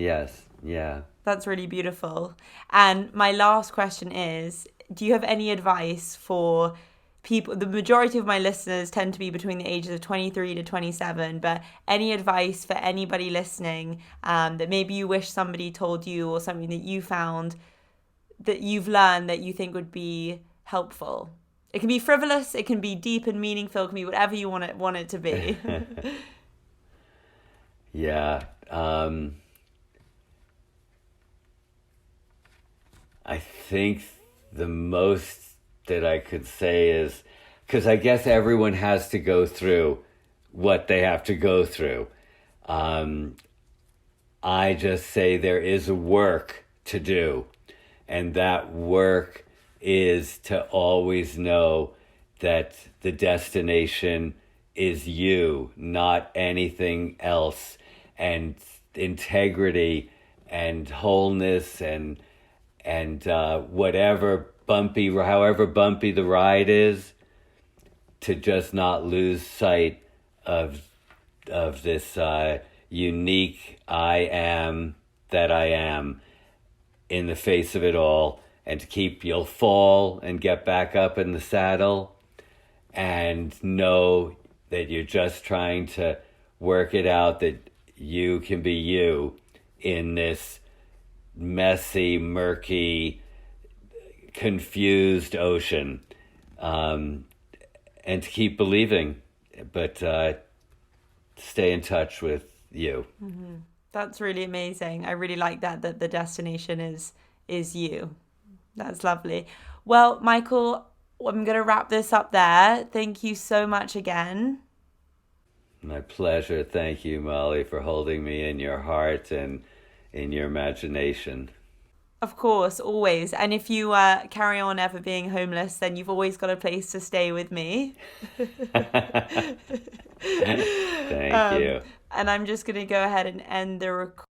yeah. That's really beautiful. And my last question is, do you have any advice for people? The majority of my listeners tend to be between the ages of 23 to 27, but any advice for anybody listening that maybe you wish somebody told you, or something that you found that you've learned that you think would be helpful It can be frivolous, it can be deep and meaningful, it can be whatever you want it to be. Yeah. I think the most that I could say is because I guess everyone has to go through what they have to go through. I just say there is work to do, and that work is to always know that the destination is you, not anything else, and integrity and wholeness and whatever bumpy, however bumpy the ride is, to just not lose sight of this unique I am that I am in the face of it all, and to keep, you'll fall and get back up in the saddle and know that you're just trying to work it out, that you can be you in this messy, murky, confused ocean, and to keep believing, but stay in touch with you. Mm-hmm. That's really amazing. I really like that the destination is you. That's lovely. Well, Michael, I'm going to wrap this up there. Thank you so much again. My pleasure. Thank you, Molly, for holding me in your heart and in your imagination. Of course, always. And if you carry on ever being homeless, then you've always got a place to stay with me. Thank you. And I'm just going to go ahead and end the recording.